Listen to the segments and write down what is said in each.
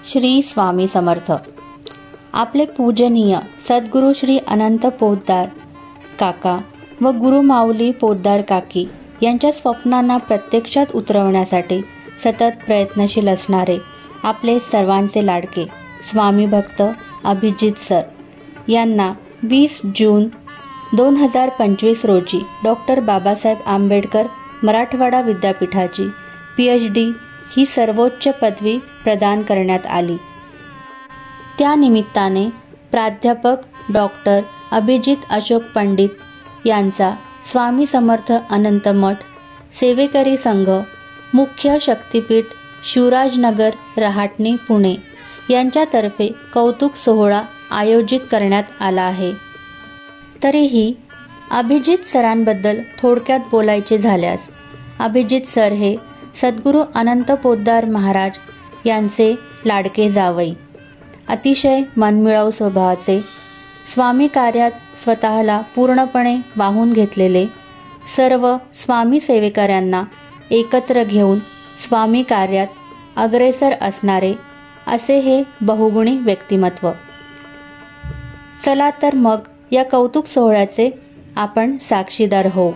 श्री स्वामी समर्थ. आपले पूजनीय सद्गुरू श्री अनंत पोद्दार काका व गुरु माऊली पोद्दार काकी यांच्या स्वप्नांना प्रत्यक्षात उतरवण्यासाठी सतत प्रयत्नशील असणारे आपले सर्वांचे लाडके स्वामी भक्त अभिजित सर यांना 20 जून 2025 रोजी डॉक्टर बाबासाहेब आंबेडकर मराठवाडा विद्यापीठाची PhD ही सर्वोच्च पदवी प्रदान करण्यात आली. त्यानिमित्ताने प्राध्यापक डॉक्टर अभिजित अशोक पंडित यांचा स्वामी समर्थ अनंत मठ सेवेकरी संघ मुख्य शक्तिपीठ शिवराजनगर रहाटणी पुणे यांच्यातर्फे कौतुक सोहळा आयोजित करण्यात आला आहे. तरीही अभिजित सरांबद्दल थोडक्यात बोलायचे झाल्यास अभिजित सर हे सद्गुरू अनंत पोद्दार महाराज यांचे लाडके जावई, अतिशय मनमिळाऊ स्वभावाचे, स्वामी कार्यात स्वतःला पूर्णपणे वाहून घेतलेले, सर्व स्वामी सेवेकऱ्यांना एकत्र घेऊन स्वामी कार्यात अग्रेसर असणारे असे हे बहुगुणी व्यक्तिमत्व. चला तर मग या कौतुक सोहळ्याचे आपण साक्षीदार होऊ.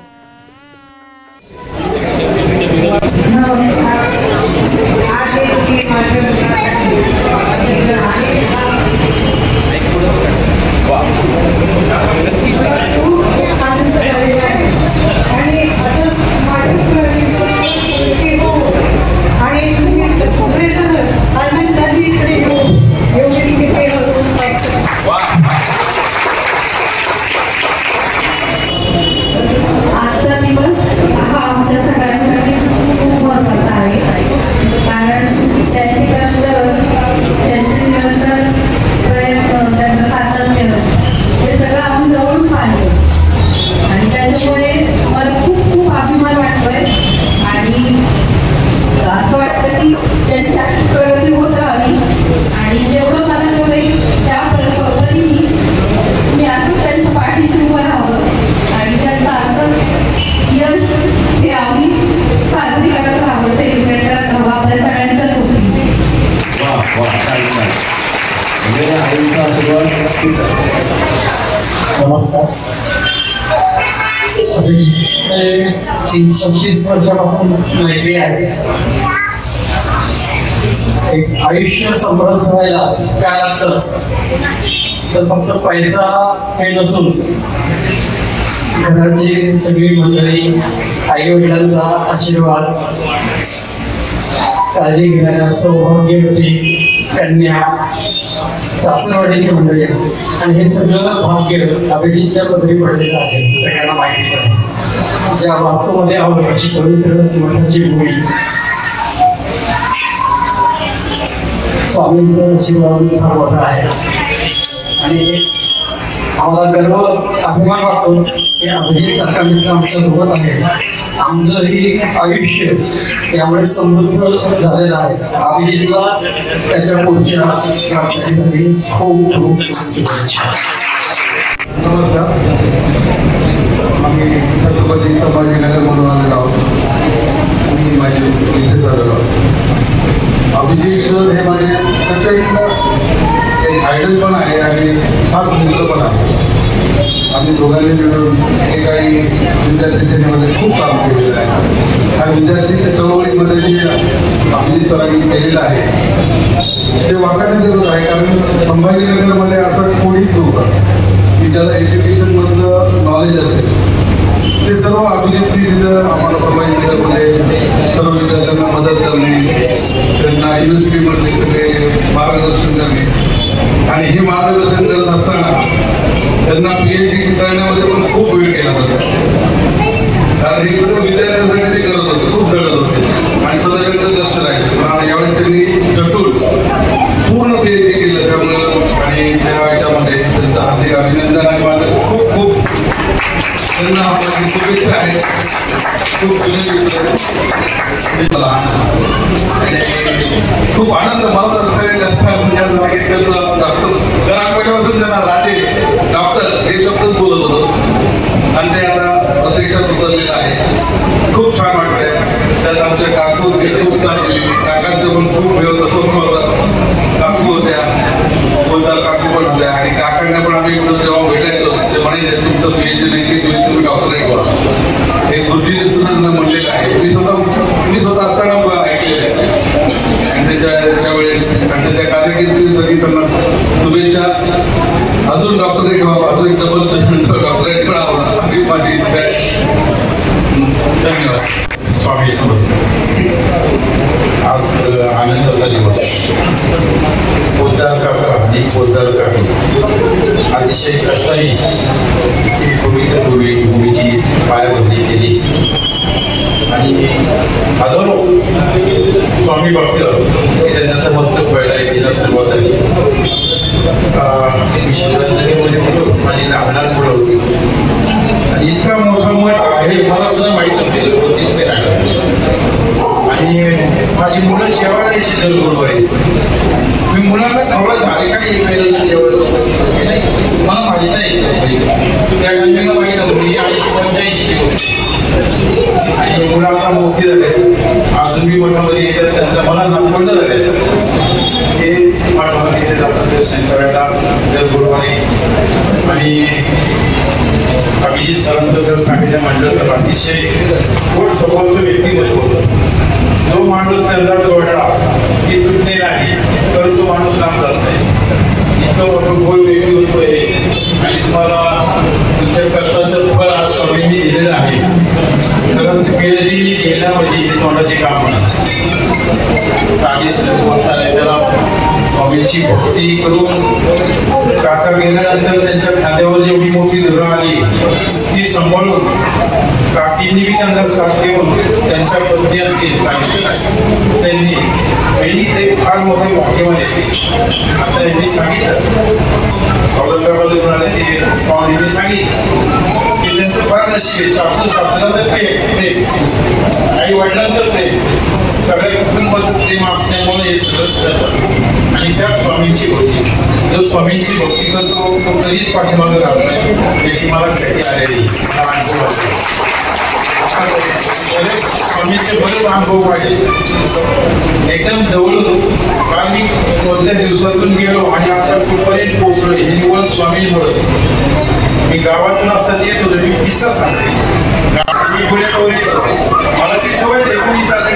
नमस्कार. 30-35 वर्षापासून मैत्री आहे. एक आयुष्य समृद्ध व्हायला काय लागतं तर फक्त पैसा हे नसून घराची सगळी मंडळी, आई वडिलांचा आशीर्वाद, काळजी घेणाऱ्या सौभाग्यवती कन्या, सासरवाडीची मंडळी आणि हे सगळं भाग्य अभिजितच्या पदरी पडलेलं आहे. सगळ्यांना माहिती आहे. ज्या वास्तवमध्ये अशी पवित्र मठाची भूमी, स्वामींचा आशीर्वाद फार मोठा आहे आणि आम्हाला गर्व अभिमान वाटतो की अभिजित सारखा मित्र आमच्या सोबत आहे. आमचं ही आयुष्य त्यामुळे समृद्ध झालेलं आहे. अभिजितला त्याच्या पुढच्या वाटचालीसाठी खूप खूप शुभेच्छा. नमस्कार. आम्ही छत्रपती संभाजीनगरमधून आलेलो आहोत. मी माझे विशेष आलेलो आहोत. अभिजित सर हे माझे प्रत्येक एक आयडल पण आहे आणि खास मित्र पण आहे. आम्ही दोघांनी मिळून काही विद्यार्थी सेनेमध्ये खूप काम केलेलं आहे. ह्या विद्यार्थी चळवळीमध्ये जे अभिजित सरांनी केलेलं आहे ते वाखाणण्याजोगं आहे. कारण संभाजीनगरमध्ये असं कोणीच नव्हतं की ज्याला एज्युकेशनमधलं नॉलेज असेल. ते सर्व अभिजितनी तिथं आम्हाला संभाजीनगरमध्ये सर्व विद्यार्थ्यांना मदत करणे, त्यांना युनिव्हर्सिटीमध्ये सगळे मार्गदर्शन करणे आणि हे मार्गदर्शन करत असताना त्यांना PhD करण्यामध्ये पण खूप वेळ केला होता. कारण हे सर्व विद्यार्थ्यांसाठी ते करत होते, खूप जडत होते आणि स्वतःकडे लक्ष राहील. यावेळेस त्यांनी झटून पूर्ण PhD केलं. त्यामुळं आणि त्या याच्यामध्ये त्यांचं हार्दिक अभिनंदन आहे. माझं खूप खूप त्यांना आपल्याला शुभेच्छा आहे. खूप खूप आनंद मला तर सांगितलं डॉक्टर पहिल्यापासून त्यांना राहते डॉक्टर हे शब्दच बोलत होतो आणि ते आता प्रत्यक्षात उतरलेलं आहे. खूप छान वाटतंय. त्यात आमच्या काकू खूप चांगली, काकांचं पण खूप स्वप्न होतं. कारकिर्दी सगळी त्यांना शुभेच्छा. अजून डॉक्टरेट व्हावं, अजून डबल डॉक्टरेट मिळावं अशी माझी इच्छा आहे. धन्यवाद. स्वामी समर्थ. आज आनंदाचा दिवस पोद्दार काका आणि पोद्दार काकी अतिशय कष्टाने ही पवित्र भूमीची पायाभरणी केली आणि हजारो स्वामी भक्त त्याच्यानंतर मस्तक व्हायला यायला सुरुवात झाली. शिवाजीनगरमध्ये होतो माझी लहान मुलं होती आणि इतका मोठा मठ आहे मला सुद्धा माहीत नसेल होतीच मी राहिला. आणि माझी मुलं जेवायला यायची दर गुरुवार आहे. मी मुलांना थोडं झाले काय एक जेवण मला माहीत नाही. त्या टायमिंगला माहीत नव्हतं मी 80-85ची गोष्ट आणि मुलं आता मोठी झाले अजून मी मठामध्ये येतात त्यांचं मला नागपंड झाले ते मठामध्ये येते जातात दर्शन करायला दर गुरुवारी. आणि अभिजित सरांचं सांगितलं म्हटलं तर अतिशय गोड स्वभावाचं व्यक्तिमत्व होतं. जो माणूस त्यांना जोडला की तुटणे नाही परंतु माणूस लांब जात नाही. इतकं मोठं गोड व्यक्तिमत्व आहे आणि तुम्हाला तुमच्या कष्टाचं फळ आज स्वामींनी दिलेलं आहे. खरंच PhD गेल्या म्हणजे हे तोंडाचे काम म्हणा त्याला स्वामींची भक्ती करून काका गेल्यानंतर त्यांच्या खांद्यावर जेवढी मोठी धुरा आली ती सांभाळून काकींनी बी त्यांना साथ देऊन त्यांच्या पत्नी असतील त्यांनी पहिली ते फार मोठे भाग्यवान आहे. आता यांनी सांगितलं औरंगाबाद म्हणाले ते स्वामींनी सांगितलं की त्यांचं फार नशीब आहे. सासू सासऱ्याचं प्रेम आई वडिलांचं प्रेम सगळ्या कुटुंबाचं प्रेम असल्यामुळे हे सगळं करतात आणि त्या स्वामींची भक्ती जो स्वामींची भक्ती करतो तो कधीच पाठीमागं राहत नाही याची मला ख्याती आलेली स्वामींचे बरेच अनुभव पाहिजे एकदम जवळून. कारण मी कोणत्या दिवसातून गेलो आणि आता कुठपर्यंत पोहोचलो ही निवड स्वामींमुळे. मी गावातून असंच येत होतो मी किस्सा सांगते. मी पुण्यावर येतो मला ती सवय देखून चालते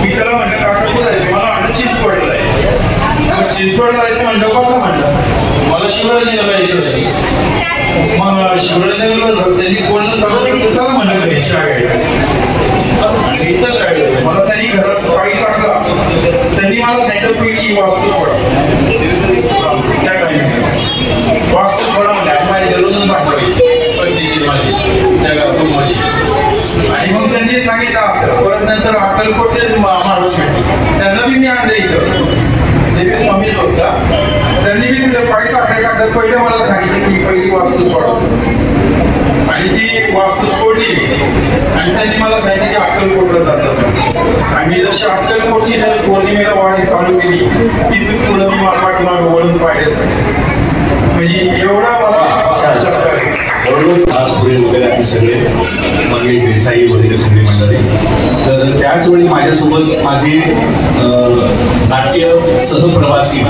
मी त्याला म्हणलं काका कुठं आहे मला म्हणलं चिंचवडला आहे. चिंचवडला जायचं म्हणलं कसं म्हणलं मला शिवराजनगरला यायचं. मग शिवराजनगरला त्यांनी बोलणं चालू त्याला म्हणलं घ्यायची इथं राहिलं. मला त्यांनी घरात पाणी टाकला त्यांनी मला सांगितलं पिढी वास्तू सोडा त्या टाइम वास्तू सोडा म्हणजे माझी घरून पाठवायची पद्धतीची माझी त्या रूम मध्ये. आणि मग त्यांनी सांगितलं असं परत नंतर अक्कलकोटचे महाराज भेटले त्यांना बी मी आणलं इथं ते स्वामी होता त्यांनी बी तिथं पाणी टाकलं पहिले मला सांगितलं की पहिली वास्तू सोडा आणि ती वास्तू सोडली आणि त्यांनी मला सांगितलं की अक्कलकोटला जातात. आणि जशी अक्कलकोटची पौर्णिमेला वाणी चालू केली ती पुढं मी पाठीमागं वळून पाहिजे म्हणजे एवढा मला आज पुढे वगैरे आम्ही सगळे मंगेश देसाई वगैरे सगळी मंडळी. तर त्याचवेळी माझ्यासोबत माझे नाट्य सहप्रवासी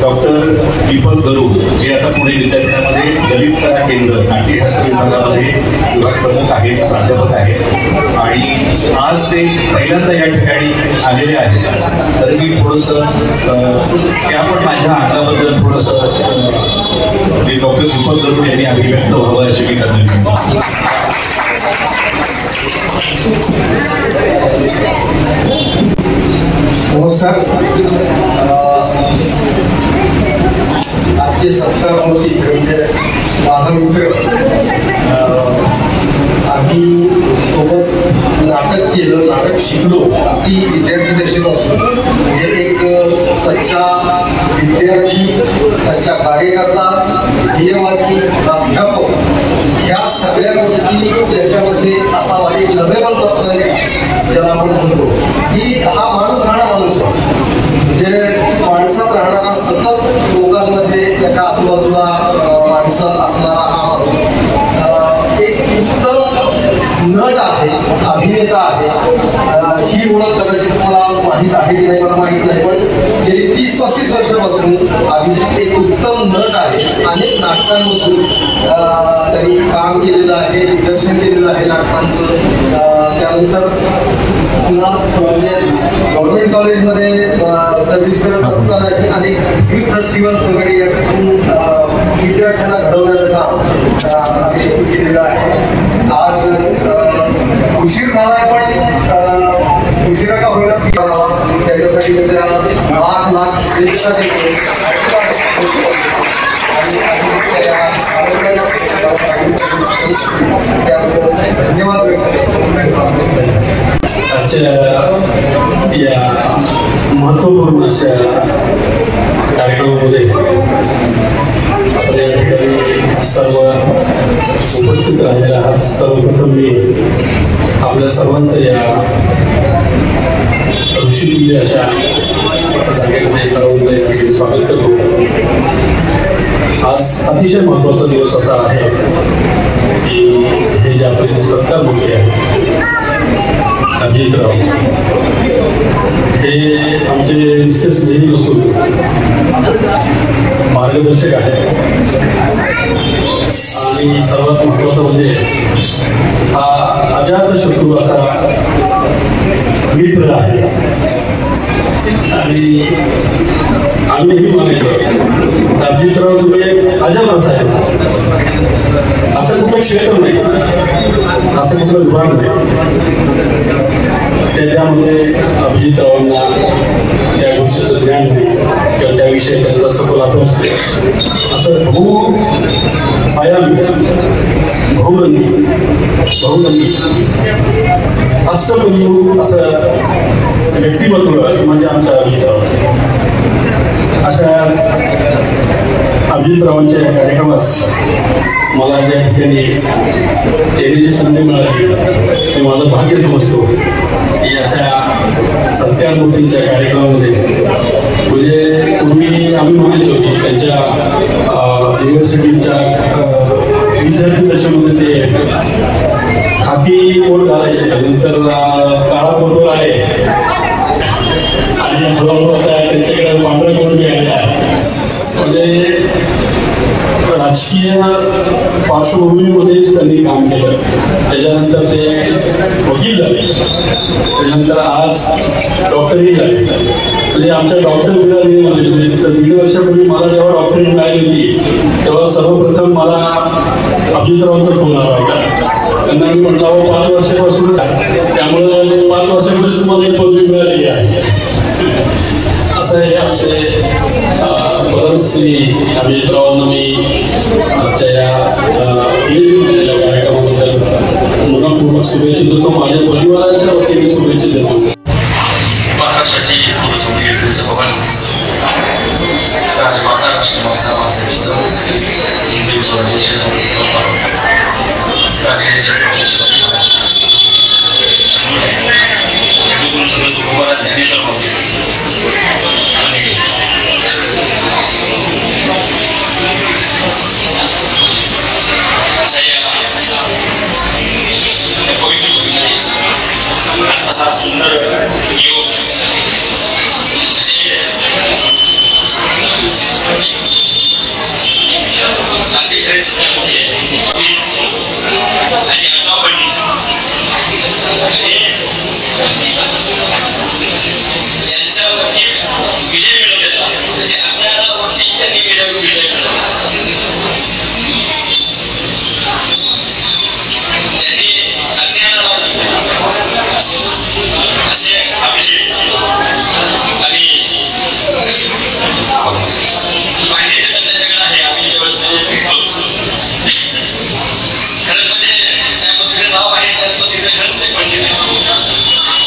डॉक्टर दीपक गरुड जे आता पुणे विद्यापीठामध्ये ललित कला केंद्र नाट्यशास्त्र विभागामध्ये विभाग प्रमुख आहेत प्राध्यापक आहेत आणि आज ते पहिल्यांदा या ठिकाणी आलेले आहेत. तर मी थोडंसं त्या पण माझ्या आनंदाबद्दल थोडंसं डॉक्टर दीपक गरुड यांनी अभिव्यक्त व्हावं अशी मी करण्यात नमस्कार. आजचे सत्कारमूर्ती म्हणजे माझा मित्र आम्ही सोबत नाटक केलं नाटक शिकलो अगदी विद्यार्थी दशेपासून म्हणजे एक सच्चा विद्यार्थी सच्चा कार्यकर्ता ध्येयवादी प्राध्यापक ह्या सगळ्या गोष्टी ज्याच्यामध्ये असावा एक लवेबल पर्सनॅलिटी ज्याला आपण म्हणतो की हा माणूस राहणार माणूस म्हणजे माणसात राहणारा सतत लोकांमध्ये त्याच्या आजूबाजूला माणसं असणारा हा माणूस एक उत्तम नट आहे अभिनेता आहे. ही ओळख कदाचित मला माहीत आहे की नाही मला माहीत नाही पण गेली 30-35 वर्षापासून अभिजित एक उत्तम नट आहे. अनेक नाटकांमधून त्यांनी काम केलेलं आहे दिग्दर्शन केलेलं आहे नाटकांचं. त्यानंतर पुन्हा म्हणजे गव्हर्नमेंट कॉलेजमध्ये सर्व्हिस करत असताना अनेक युथ फेस्टिवल्स वगैरे यातून विद्यार्थ्यांना घडवण्याचं काम आम्ही केलेलं आहे. आज उशीर झालाय पण उशिरा का होईना त्याच्यासाठी लाख लाख शुभेच्छा देतो. धन्यवाद आजच्या या महत्त्वपूर्ण अशा कार्यक्रमामध्ये आपल्या या ठिकाणी सर्व उपस्थित राहिलेले आहात. सर्वप्रथम मी आपल्या सर्वांचं या ऋषीतुल्य अशा जागेमध्ये सर्वांचं स्वागत करतो. आज अतिशय महत्त्वाचा दिवस असा आहे की हे जे आपले सत्कार मोठे आहे अभिजितराव हे आमचे विशेष नेहमी असून मार्गदर्शक आहेत आणि सर्वात महत्त्वाचं म्हणजे हा अजात शत्रू असा मित्र आहे. आणि आम्ही नेहमी म्हणायचो अभिजितराव तुम्ही अजात असायला असं कुठलं क्षेत्र नाही, असं कुठलं विभाग नाही त्याच्यामध्ये अभिजितरावांना त्या गोष्टीचं ज्ञान नाही किंवा त्याविषयी त्यांचा सखोल अभ्यास नाही. असं बहुरंगी अष्टपैलू असं व्यक्तिमत्व म्हणजे आमच्या अभिजितराव. अशा अभिजितरावांच्या कार्यक्रमास मला ज्या ठिकाणी येण्याची संधी मिळाली ते माझं भाग्य समजतो की अशा सत्कार मूर्तींच्या कार्यक्रमामध्ये म्हणजे पूर्वी आम्ही म्हणायचो की त्यांच्या युनिव्हर्सिटीच्या विद्यार्थी दशेमध्ये ते खाकी कोट घालायचे, नंतर काळा कोटवर आले आणि हळूहळू आता त्यांच्याकडे पांढरा कोट मिळाला. म्हणजे राजकीय पार्श्वभूमीमध्येच त्यांनी काम केलं. त्याच्यानंतर ते वकील झाले, त्याच्यानंतर आज डॉक्टरही झाले. म्हणजे आमच्या डॉक्टर मिळाले. तर 1.5 वर्षापूर्वी मला जेव्हा डॉक्टरी मिळाली होती तेव्हा सर्वप्रथम मला अभिजितरावांचा फोन आला होता. त्यांना मी म्हटलं 5 वर्षापासूनच आहे, त्यामुळे 5 वर्षापूर्वीच तुम्हाला एक पदवी मिळालेली आहे. असं हे आमचे पदमश्री अभिजितरावांना मी आजच्या या कार्यक्रमाबद्दल मनपूर्वक शुभेच्छा देतो. माझ्या परिवाराच्या वतीने शुभेच्छा देतो. महाराष्ट्राची भवन राजमाता राष्ट्रमाता मासेचं हिंदू स्वदेश ज्ञानेश्वर हा सुंदर योग आणि अगावणी त्यांच्यावरती विजय मिळवलेला म्हणजे अज्ञानावरती त्यांनी विजय मिळवला. त्यांनी अज्ञानावरती असे अभिजित आणि पांडित्य त्यांच्याकडे आहे. आम्ही ज्यावेळेस भेटलो खरंच म्हणजे ज्या पद्धतीने नाव आहे त्याच पद्धतीने खरंच ते पंडित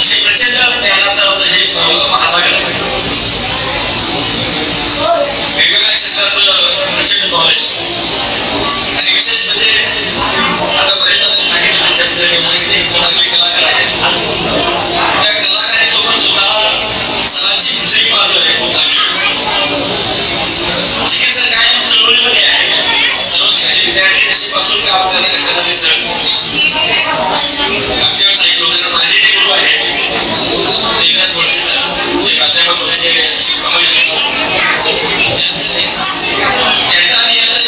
हे प्रचंड ज्ञानाचं असं हे महासागर वेगवेगळ्या क्षेत्राचं प्रचंड नॉलेज. आणि विशेष म्हणजे आता बरेच सांगितलं त्यांच्या पद्धतीने कलाकार आहेत. त्या कलाकारांसोबत सुद्धा सरांची दुसरी बाजू आहे खूप चांगली. चिकित्सा कायम चळवळीमध्ये आहे. सर्व विद्यार्थी दशेपासून काम करणारे कलाकार सर आमच्यावर साहित्य होतं. माझे जे गुरु आहेत देवराज वळसे सर जे प्राध्यापक होते समजले त्यांचा आणि याचा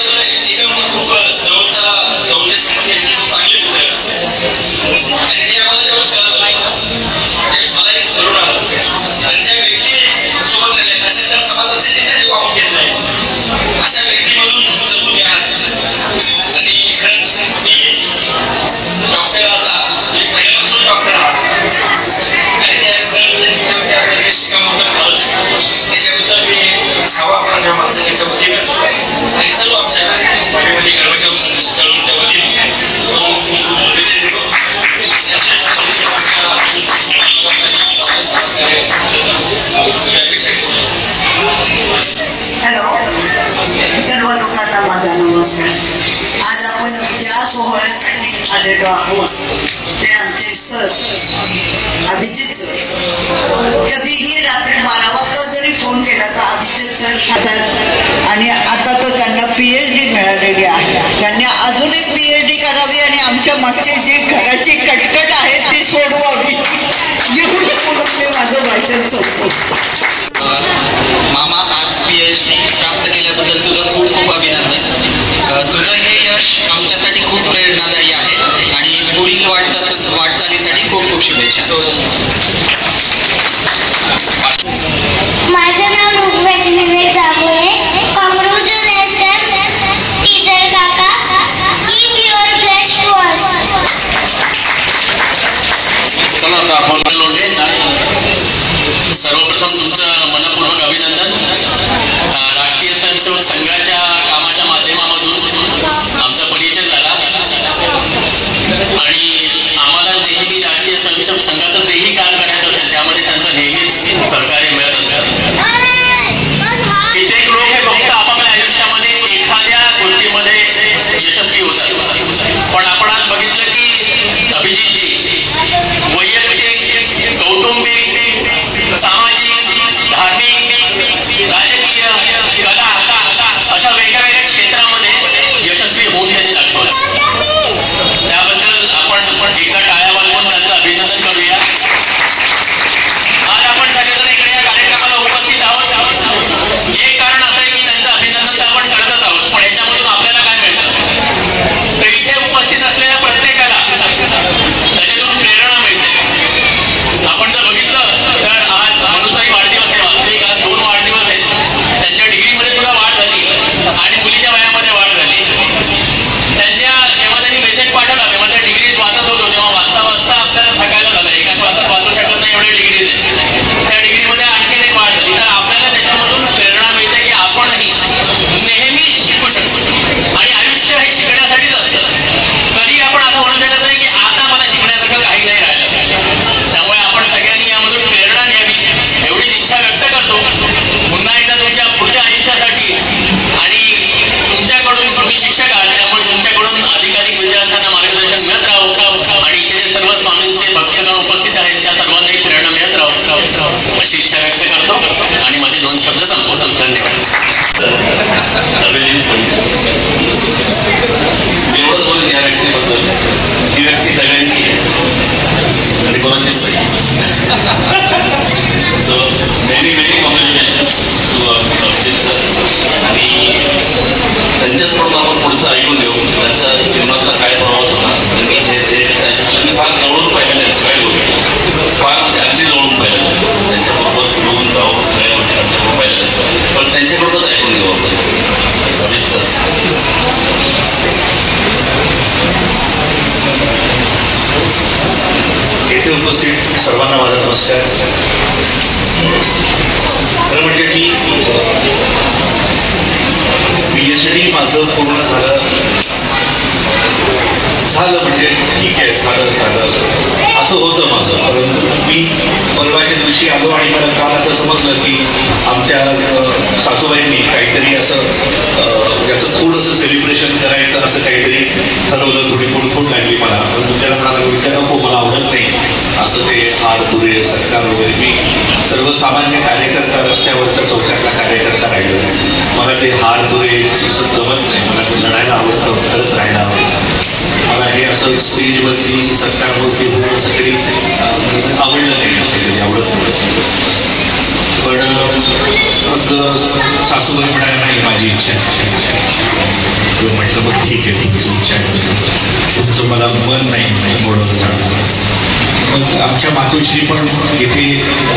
मालेगाव ते आमचे सर अभिजित सर कधीही रात्री 12 वाजता जरी फोन केला तर अभिजित सर खातात आणि आता तर त्यांना PhD मिळालेली आहे. त्यांनी अजून एक PhD करावी आणि आमच्या मागची जी घराची कटकट आहे ती सोडवावी एवढं बोलून मी माझं भाषण सोडतो. मामा आज PhD प्राप्त केल्याबद्दल तुझं खूप खूप अभिनंदन. तुझं हे यश आमच्यासाठी खूप प्रेरणादायी आहे आणि पुढील वाटचालीसाठी खूप खूप शुभेच्छा. माझं नाव रुग्वेद विवेक दाभोळे. कॉंग्रॅच्युलेशन्स टीचर काका. Keep your blessed to us. चला आता आपण सर्वप्रथम तुमचं मनपूर्वक अभिनंदन. राष्ट्रीय स्वयंसेवक संघाच्या कामाच्या माध्यमामधून आमचा परिचय झाला आणि आम्हाला नेहमी राष्ट्रीय स्वयंसेवक संघाचं जेही काम करायचं असेल त्यामध्ये त्यांचं नेहमीच सहकार्य मिळत असतं. कित्येक लोक हे फक्त आपापल्या आयुष्यामध्ये एखाद्या गोष्टीमध्ये यशस्वी होतात, पण आपण आज बघितलं की अभिजितजी वैयक्तिक, कौटुंबिक, सामाजिक, धार्मिक, राजकीय, कला अशा वेगवेगळ्या क्षेत्रामध्ये यशस्वी होऊन त्यांनी दाखवलं. त्याबद्दल आपण एकदा टाळ्या वाजवून त्यांचं अभिनंदन करूया. आज आपण सगळेजण इकडे या कार्यक्रमाला उपस्थित आहोत. एक कारण असं आहे की त्यांचं अभिनंदन तर आपण करतच आहोत, पण याच्यामधून आपल्याला काय मिळतं तर इथे उपस्थित असलेल्या प्रत्येकाला त्याच्यातून प्रेरणा मिळते. आपण जर बघितलं तर आज मनुचाही वाढदिवस आहे. वास्तविक आज 2 वाढदिवस आहेत. त्यांच्या डिग्रीमध्ये सुद्धा वाढ झाली आणि मुलीच्या वयामध्ये वाढ झाली. त्यांच्या जेव्हा त्यांनी मेसेज पाठवला तेव्हा त्या डिग्रीज वाचत होतो तेव्हा वाचता वाचता आपल्याला थकायला झालं. एका श्वासात वाचू शकत नाही एवढे डिग्रीज आहेत. त्या डिग्रीमध्ये आणखीन एक वाढ झाली. तर आपल्याला त्याच्यामधून प्रेरणा मिळते की आपणही नेहमी शिकू शकतो आणि आयुष्य हे शिकण्यासाठीच असतं. कधी आपण असं म्हणू शकत नाही की आता मला शिकण्यासारखं काही नाही राहिलं. त्यामुळे आपण सगळ्यांनी यामधून प्रेरणा घ्यावी एवढीच इच्छा व्यक्त करतो. पुन्हा एकदा तुमच्या पुढच्या आयुष्यासाठी आणि तुमच्याकडून तुम्ही शिक्षक आहात त्यामुळे तुमच्याकडून अधिकाधिक विद्यार्थ्यांना मार्गदर्शन मिळत राहो आणि इथे जे सर्व स्वामींचे भक्तगण उपस्थित आहेत त्या सर्वांनाही प्रेरणा मिळत राहो अशी इच्छा व्यक्त करतो आणि माझे 2 शब्द संपवतो. धन्यवाद. एवढंच बोलून या व्यक्तीबद्दल, ही व्यक्ती सगळ्यांची आहे आणि कोणाचीच नाही. So many congratulations to Abhijit sir आणि त्यांच्याचकडून आपण पुढचं ऐकून घेऊ त्यांचा जीवनातला काय प्रवास होता. त्यांनी हे फार जवळून पाहिलेलं आहे. सगळ्या गोष्टी फार अगदी जवळून पाहिलेलं आहे. त्यांच्याबरोबर फिरून जाऊन सगळ्या गोष्टी पाहिलेल्या आहेत, पण त्यांच्याकडूनच ऐकून घेऊ आपण. अभिजित सर येथे उपस्थित सर्वांना माझा नमस्कार. खरं म्हणजे की PhD माझं पूर्ण झालं म्हणजे ठीक आहे झालं असं होतं माझं. परंतु मी परवाच्या दिवशी आलो आणि मला काल असं समजलं की आमच्या सासूबाईंनी काहीतरी असं याचं थोडंसं सेलिब्रेशन करायचं असं काहीतरी ठरवलं. थोडी फूट लागली मला. पण त्याला म्हणाला विचार नको मला आवडत नाही असं ते हार तुरे सरकार वगैरे. मी सर्वसामान्य कार्यकर्ता रस्त्यावरच्या चौकातला कार्यकर्ता राहिलो. मला ते हार तुरे जमत नाही. मला ते लढायला आवडतं, खरंच राहायला आवडतं. मला हे असं स्टेजवरती सरकारवरती असं कधी आवडलं नाही, असं कधी आवडत नव्हतं. पण फक्त सासूबाई म्हणायला नाही माझी इच्छा म्हटलं मग ठीक आहे तुमची इच्छा आहे, तुमचं मला मन नाही बोलवलं जाणं. मग आमच्या मातोश्री पण इथे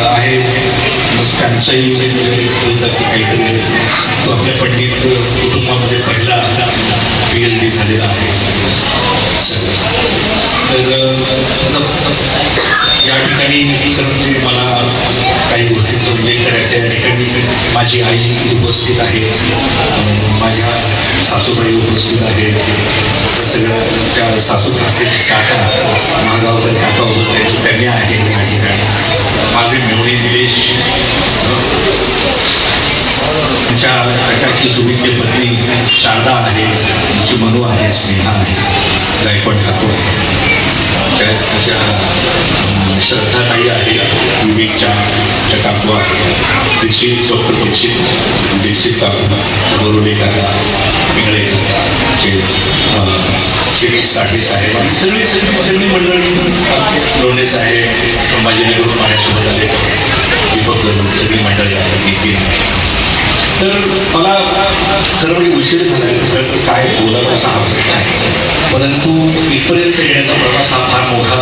आहे. मग त्यांचंही काहीतरी तो आपल्या पंडित कुटुंबामध्ये पहिला PhD झालेला आहे. तर या ठिकाणी मला काही गोष्टींचा उल्लेख करायचा आहे. या ठिकाणी माझी आई उपस्थित आहे, माझ्या सासूबाई उपस्थित आहेत, सगळं त्या सासूबाईचे काका महागावकर काका होते त्यांनी आहे या ठिकाणी. माझे मेवणे निलेश आमच्या काकाची सुविद्य पत्नी शारदा आहे, आमची मनू आहे, स्नेहा आहे, गायकवाड ठाकूर, श्रद्धाताई आहे, विवेकच्या काकू आहे, दीक्षित डॉक्टर दीक्षित काकू, बोरुडे काका, पिंगळे शिरीष साठे साहेब आणि सगळी मंडळी, लोणे साहेब, संभाजीनगरून माझ्यासोबत आले, दीपक सगळी मंडळी आहे. तर मला खरं म्हणजे उशीर झाला, काय बोलायला असा आवडत नाही, परंतु इथपर्यंत येण्याचा प्रवास हा फार मोठा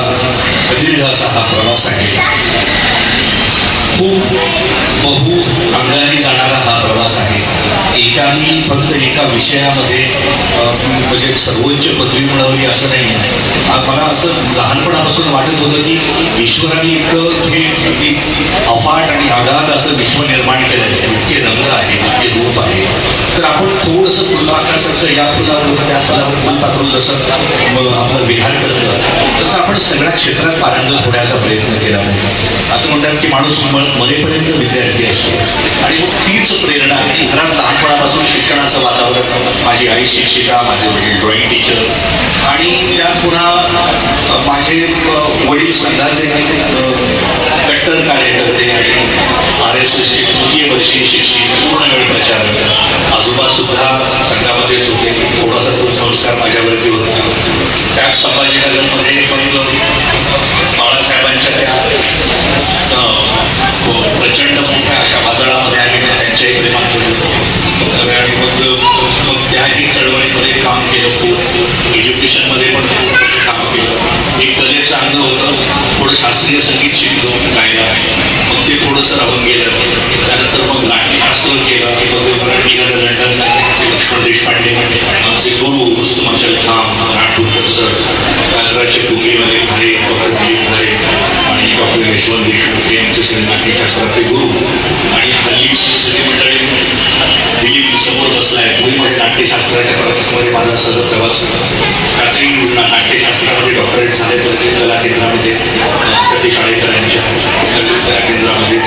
दीर्घ असा हा प्रवास आहे. खूप बहु अंगाने जाणारा हा प्रवास आहे. एकाने फक्त एका विषयामध्ये म्हणजे सर्वोच्च पदवी मिळवली असं नाही. मला असं लहानपणापासून वाटत होतं की ईश्वराने हे अफाट आणि अगाध असं विश्व निर्माण केलं आहे, इतके रंग आहे, इतके रूप आहे. तर आपण थोडंसं फुलपाखरासारखं या फुलावर त्या फुलावर फुलपाखरून जसं आपलं विहार करतं तसं आपण सगळ्या क्षेत्रात पारंगत होण्याचा प्रयत्न केला आहे. असं म्हणतात की माणूस मरेपर्यंत विद्यार्थी असतो आणि मग तीच प्रेरणा आहे. घरात लहानपणापासून शिक्षणाचं वातावरण, माझी आई शिक्षिका, माझे वडील ड्रॉइंग टीचर आणि त्यात पुन्हा माझे वडील संघाचे कट्टर कार्यकर्ते आणि RSSचे तृतीय वर्षीय शिक्षक, पूर्ण वेळ प्रचारक, आजोबा सुद्धा संघामध्येच होते. थोडासा तो संस्कार माझ्यावरती होता. त्याच संभाजीनगरमध्ये बाळासाहेबांच्या त्या प्रचंड मोठ्या अशा वादळामध्ये आम्ही त्यांच्याही प्रेमात होतो आणि मग त्याही चळवळीमध्ये काम केलं. खूप एज्युकेशनमध्ये पण काम केलं. एक कलेचं अंग होतं, थोडं शास्त्रीय संगीत शिकलो गायला, मग ते थोडंसं राहून गेलं. त्यानंतर मग नाट्यशास्त्र केलं, मग निघालं लंडन. लक्ष्मण देशपांडे आमचे गुरु, रुस्तम अफजल खान, नागपूरकर सर, गाजराच्या कुंगीमध्ये घरे, घरे आणि डॉक्टर यशवंत देशमुख हे आमचे सगळे नाट्यशास्त्राचे गुरु. आणि हल्लीची सगळी मंडळी दिलीप समोर बसलाय, तुम्ही माझ्या नाट्यशास्त्राच्या प्रवासामध्ये माझा सगळं प्रवास त्याचही नाट्यशास्त्रामध्ये डॉक्टरेट झाले तर ते कला केंद्रामध्ये सतीश आळेकरांच्या कला केंद्रामध्ये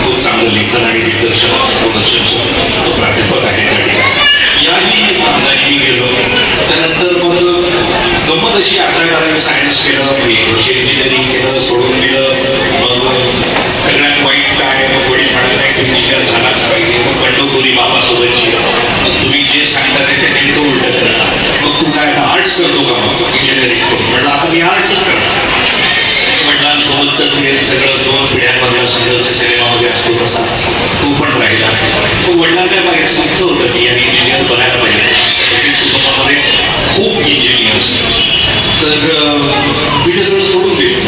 खूप चांगलं लेखन आणि दिग्दर्शन प्रोडक्शनचं तो प्राध्यापक आहे त्या ठिकाणी. याही अंगाने मी गेलो. त्यानंतर मग गंमत अशी 11-12 सायन्स केलं, इंजिनिअरिंग केलं, सोडून दिलं. मग सगळ्यात वाईट काय, मग वडील म्हणाले नाही तुम्ही इंजिनियर झालाच पाहिजे. मग बंडखोरी बाबासोबतची, मग तुम्ही जे सांगता त्याच्या नेमकं उलटं करणार. मग तू काय आर्ट्स करतो का, मग इंजिनिअरिंग सोडून म्हटलं आता मी आर्ट्सच करणार. वडिलांसोबतच ते सगळं 2 पिढ्यांमध्ये संघर्ष सिनेमामध्ये असतो तसा तो पण राहिला. मग वडिलांना माझ्या स्मृत होतं की यांनी इंजिनियर बनायला पाहिजे. त्याच्या कुटुंबामध्ये खूप इंजिनियर्स. तर मी ते सगळं सोडून दिलं.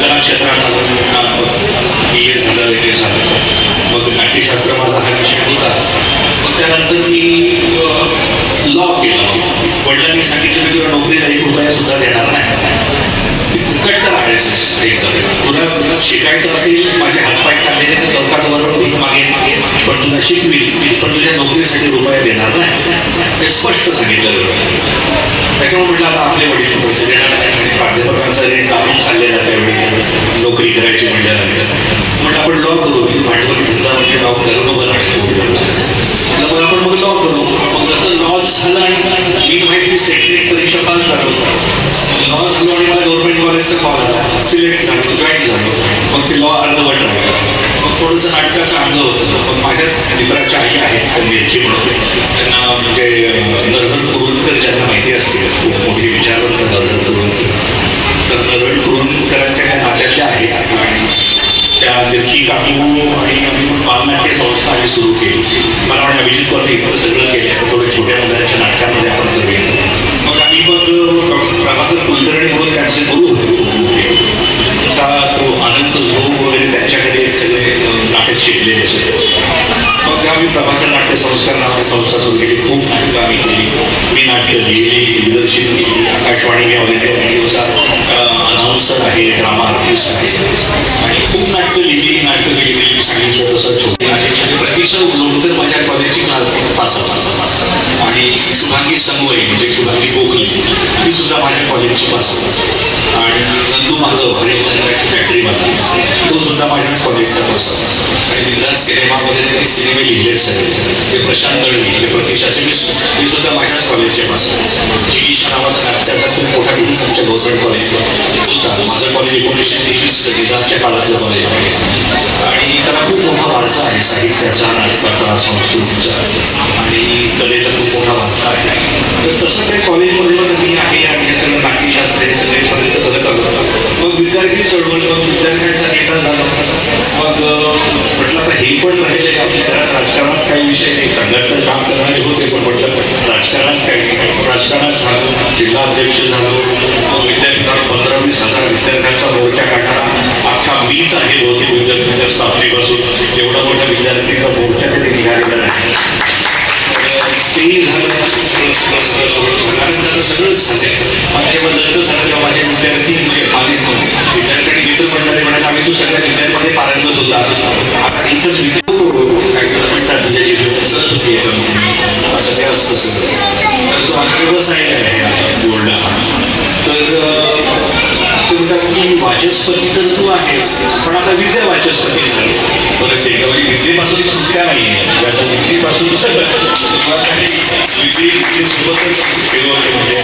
कला क्षेत्रात आलं, BA झालं, MA झालं. मग नाट्यशास्त्र माझा हा विषय होताच. मग त्यानंतर मी लॉ केला. वडिलांनी सांगितलं की तुला नोकरीला 1 रुपया सुद्धा देणार नाही. कट्टर RSS तुला शिकायचं असेल, माझे हातपाय चालले तर चौकात बरोबर मागे, पण तुला शिकवी, पण तुझ्या नोकरीसाठी रुपया देणार नाही, हे स्पष्ट सांगितलं. त्याच्यामुळे म्हटलं आता आपले वडील पैसे देणार नाही. प्राध्यापकांचा रेट लावून चाललेला त्यावेळी नोकरी करायची म्हटल्यानंतर म्हटलं आपण लॉ करू. भांडवली धंदा म्हणजे लॉ करणं बरं म्हटलं आपण मग लॉ करू. मग जसं लॉ झालं आणि मी माहिती सेक्रेटरी परीक्षा पास झालो. लॉ झालो आणि मला गव्हर्नमेंट कॉलेजचा कॉल आला, सिलेक्ट झालो, जॉईन झालो. मग ते लॉ अर्धवट राहिलं. मग थोडंसं नाटकाचं अंग होतं. मग माझ्या मित्राच्या आई आहेत मिरची म्हणून, त्यांना म्हणजे नरहर कुरुंदकर ज्यांना माहिती असते, खूप मोठी विचारवंत नरहर कुरुंदकर. तर नरहर कुरुंदकरांच्या त्या नात्याच्या आहेत आणि त्या मिरची काकू आणि आम्ही बालनाट्य संस्था आम्ही सुरू केली. मला वाटतं अभिजित वरती इकडं सगळं केलं, थोडं छोट्या मुलांच्या नाटकामध्ये आपण करूया. मग आम्ही मग प्रभाकर कुलकर्णी म्हणून त्यांचे गुरु होते, तो अनंत झोप वगैरे त्यांच्याकडे सगळे नाटक शिकलेले असायचे. मग आम्ही प्रभाकर नाट्य संस्कार नाट्य संस्था सुरू केली. खूप नाटकं आम्ही केली. मी नाटकं लिहिली, दिग्दर्शन केली. आकाशवाणी ऑल इंडिया रेडिओचा अनाउन्सर आहे, ड्रामा आर्टिस्ट आहे आणि खूप नाटकं लिहिली. नाटकं केली, मी सांगितलं तसं छोटी नाटक. प्रतीक्षा लोणकर माझ्या कॉलेजची पास आणि शुभांगी समवय म्हणजे शुभांगी गोखले ती सुद्धा माझ्या कॉलेजची पास. आणि नंदू माधव हरेश फॅक्टरीमध्ये तो सुद्धा माझ्याच कॉलेजचा पास. आणि बिंदास सिनेमामध्ये त्यांनी सिनेमे लिहिलेत सगळे, ते प्रशांत दळवी, ते प्रतीक्षाचे, मी सुद्धा माझ्याच कॉलेजचे पासून जिगीश नावाचा त्याचा खूप मोठा बिझनेस आमच्या गव्हर्नमेंट कॉलेजला सुद्धा. माझं कॉलेज 1923 निजामच्या काळातलं कॉलेज आहे आणि त्याला खूप मोठा वारसा आहे साहित्याचा, नाटकाचा, संस्कृतीचा आणि कलेचा खूप मोठा वारसा आहे. तर तसं काही कॉलेजमध्ये मी आहे आणि हे सगळं नाट्यशास्त्र हे सगळेपर्यंत करत आलो. मग विद्यार्थी चळवळ, मग विद्यार्थ्यांचा नेता झाला. मग म्हटलं आता हे पण राहिले आपल्या घरात राजकारणात काही विषय नाही, संघटन काम करणारे होते पण म्हटलं राजकारणात काही राजकारणात झालं, जिल्हा अध्यक्ष झालो. मग विद्यार्थ्यांना 15-20 हजार विद्यार्थ्यांचा मोर्चा काढणारा अख्खा मीच आहे बहुतेक विद्यार्थ्यांच्या स्थापनेपासून. एवढा मोठा विद्यार्थ्यांचा मोर्चा तिथे निघालेला नाही. तेही झालं, सगळंच झालं. माझ्याबद्दल झालं तेव्हा माझे विद्यार्थी विद्यार्थ्यांनी मित्र मंडळी म्हणाले आम्ही तू सगळ्या विद्यार्थ्यांमध्ये पारंगत होता, आता एकच म्हणतात सहज होती असं ते असतं सगळं. तर तो आज व्यवसाय आहे बोलला. तर ते म्हणतात की वाचस्पती तर तू आहेस पण आता विद्या वाचस्पती झाली. परत ते विद्येपासून सुट्या नाही आहे, आता विद्येपासून सुरुवात आहे, विद्येसोबतच ठेवते म्हणजे.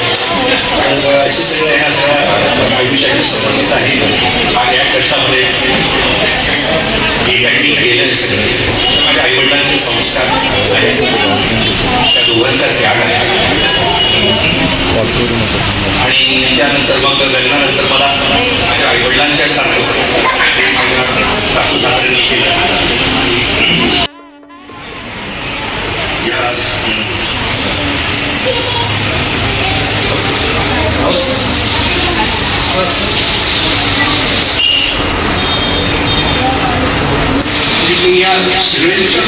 असे सगळं ह्या सगळ्या आयुष्याशी संबंधित आहे आणि या कष्टामध्ये एकांनी केलं सगळं. माझ्या आईवडिलांचे संस्कार आहेत, त्या दोघांचा त्याग आहे आणि त्यानंतर मग लग्नानंतर मला माझ्या आईवडिलांच्या सारखं माझ्या सासू सासऱ्यांनी केलं. या सगळ्यांच्या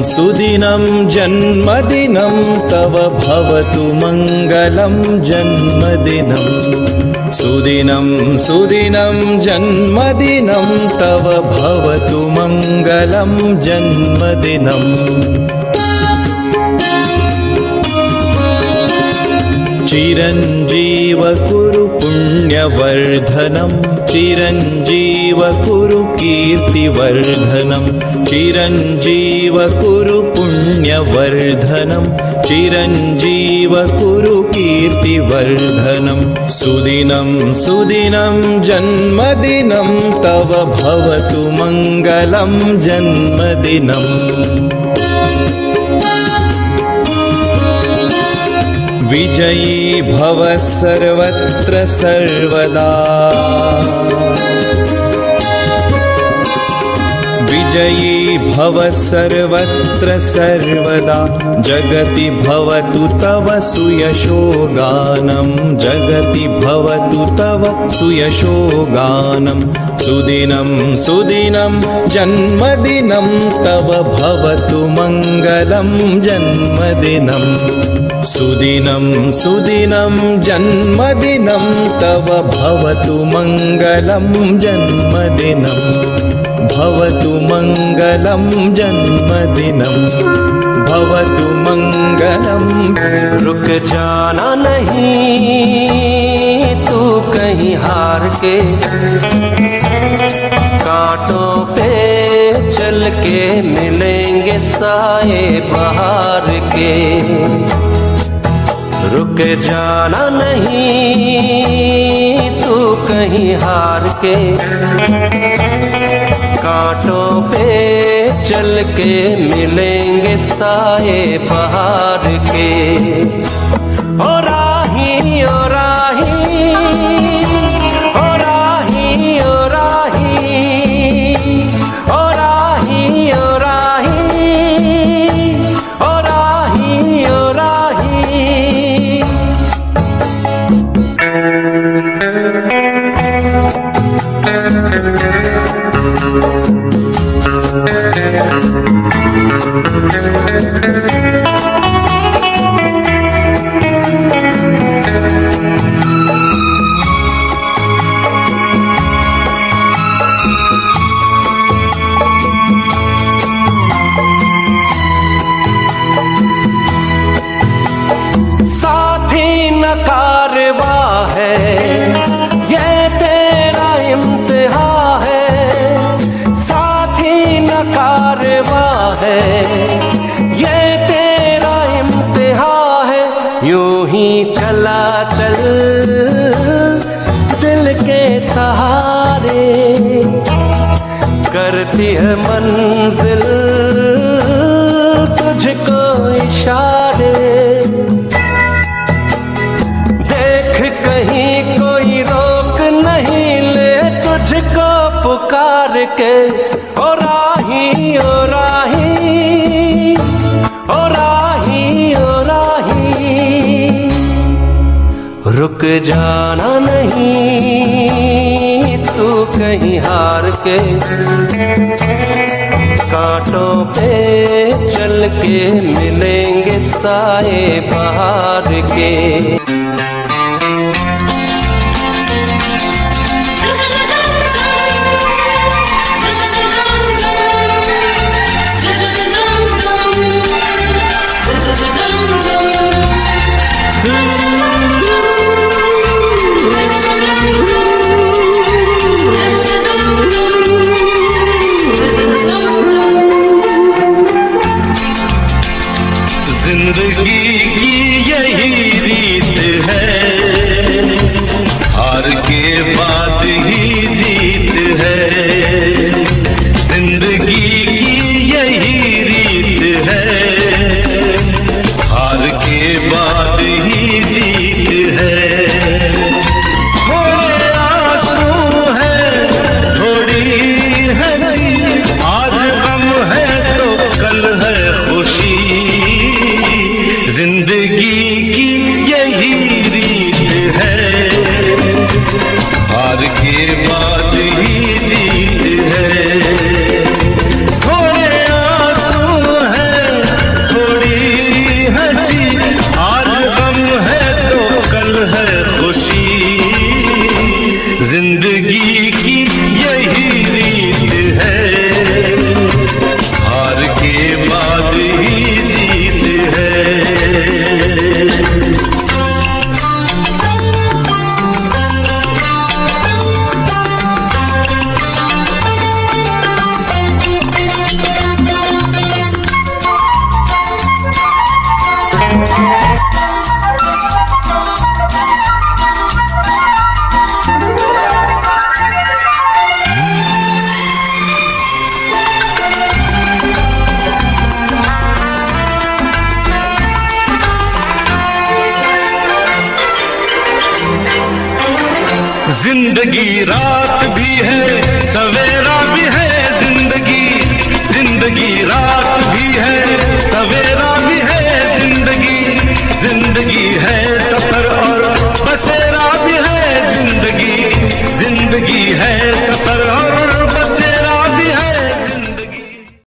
सुदिनं जन्मदिनं तव भवतु मङ्गलं जन्मदिनम् सुदिनं सुदिनं जन्मदिनं तव भवतु मङ्गलं जन्मदिनम् चिरञ्जीव कुरु पुण्यवर्धनं चिरञ्जीव कुरु कीर्तिवर्धनं चिरञ्जीव कुरु पुण्यवर्धनं चिरञ्जीव कुरु कीर्तिवर्धनं सुदिनं सुदिनं जन्मदिनं तव भवतु मङ्गलं जन्मदिनम् विजयी भव सर्वत्र सर्वदा विजयी भव सर्वत्र सर्वदा जगति भवतु तव सुयशो गानं जगति भवतु तव सुयशो गानं सुदिनं सुदिनं जन्मदिनं तव भवतु मङ्गलं जन्मदिनम् सुदिनं सुदिनं जन्मदिनं तव भवतु मङ्गलं जन्मदिनं भवतु मङ्गलं जन्मदिनं भवतु मङ्गलं। रुक जाना नहीं तू कहीं हार के, कांटों पे चल के मिलेंगे साए बहार के। रुक जाना नहीं तू कहीं हार के, कांटों पे चल के मिलेंगे साए बहार के। ओ राही ओ राही ओ राही ओ राही ओ राही ओ राही ओ राही ओ राही। साथी न कारवा है ये तेरा इम्तिहा है, साथी न कारवा है ये तेरा इम्तिहा है। यूं ही चला चल दिल के सहारे, करती है मंजिल तुझको इशारे। देख कहीं कोई रोक नहीं ले तुझको पुकार के। ओ राही ओ राही ओ राही ओ राही। रुक जाना नहीं तू कहीं हार के, कांटों पे चल के मिलेंगे साए बहार के। जिंदगी की यही रीत जिंदगी रात